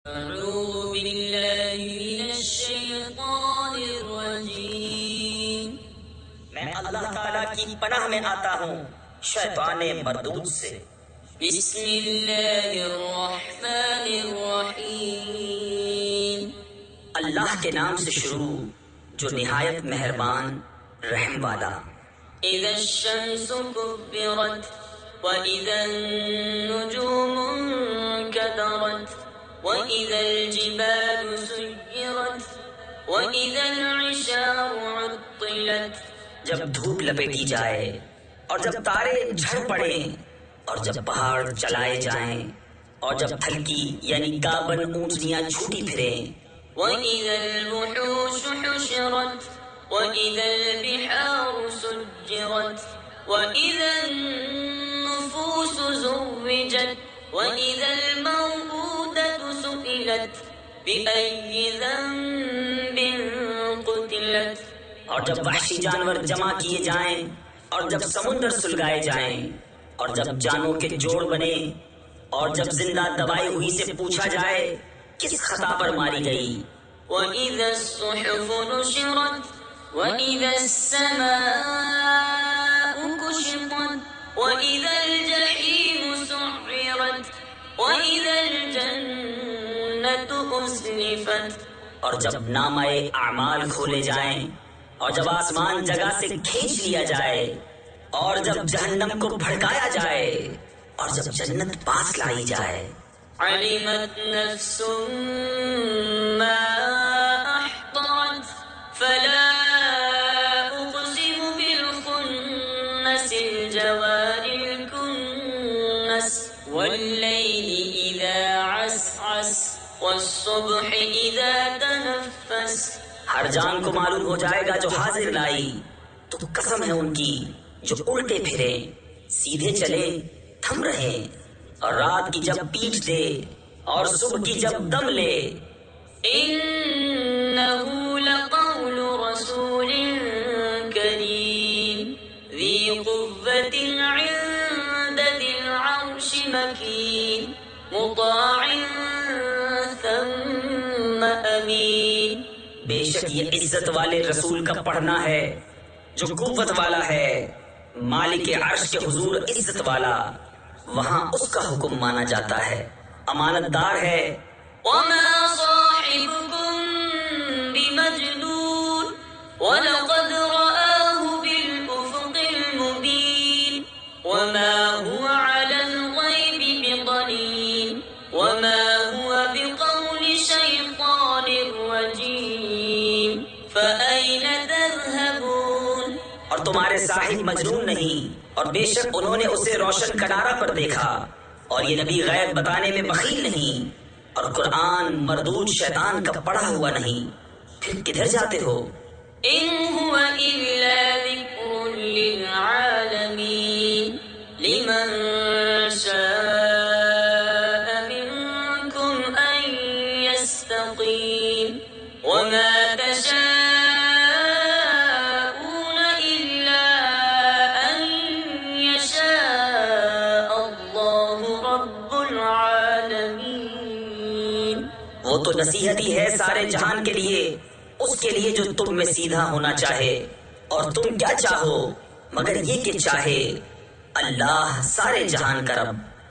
أعوذ بالله من الشيطان الرجيم میں اللہ تعالیٰ کی پناہ میں آتا ہوں شیطان مردود سے۔ بسم الله الرحمن الرحيم اللہ کے نام سے شروع جو نہایت مہربان رحم والا۔ إذا الشمس كبرت وإذا النجوم انكدرت وإذا الجبال سيرت وإذا العشار عطلت، جب دھوپ لپیٹی جائے اور جب تارے جھڑ پڑیں اور جب پہاڑ چلائے جائیں اور جب تھلکی یعنی گابن اونٹنیاں چھوٹی پھریں، وإذا الوحوش حشرت وإذا البحار سجرت وإذا النفوس زوجت وإذا الموءودة سئلت بأي ذنب قتلت، اور جب وحشی جانور جمع کیے جائیں اور جب سمندر سلگائے جائیں اور جب جانوں کے جوڑ بنے اور جب زندہ دبائی ہوئی سے پوچھا جائے کس خطا پر ماری گئی، وإذا الصحف نشرت وإذا السماء كشطت وإذا الجحيم سعرت وإذا الجنة أزلفت، اور جب نامہ اعمال کھولے جائیں اور جب آسمان جگہ سے کھینچ لیا جائے اور جب جہنم کو بھڑکایا جائے اور جب جنت پاس لائی جائے، علمت نفس ما أحضرت فلا أقسم بالخنس الجوار الكنس والليل إذا عسعس والصبح إذا تنفس، ہر جان کو معلوم ہو جائے گا جو حاضر لائی، تو قسم ہے ان کی جو الٹے پھرے سیدھے چلے تھم رہے، اور رات کی جب پیٹ دے اور صبح کی جب دم لے، إنه لقول رسول كريم ذي قوة عند ذي العرش مكين مطاع ثم أمين، بے شک یہ عزت والے رسول کا پڑھنا ہے جو قوت والا ہے، مالک عرش کے حضور عزت والا، وہاں اس کا حکم مانا جاتا ہے، امانت دار ہے۔ وما صاحبكم بمجنون ولقد رآه بالأفق المبين وما هو على الغيب بضنين وما هو بقول شيطان رجيم فأين تذهبون، اور تمہارے صاحب مجنون نہیں، اور بے شک انہوں نے اسے روشن کنارہ پر دیکھا، اور یہ نبی غیب بتانے میں بخیل نہیں، اور قرآن مردود شیطان کا پڑھا ہوا نہیں، پھر کدھر جاتے ہو؟ إن هو إلا ذكر للعالمين لمن شاء منكم أن يستقيم وما تشاءون إلا أن يشاء الله رب العالمين، وہ تو نصیحت ہی ہے سارے جہان کے لیے، اس کے لیے جو تم میں سیدھا ہونا چاہے، اور تم کیا چاہو مگر یہ کہ چاہے اللہ سارے جہان کا رب۔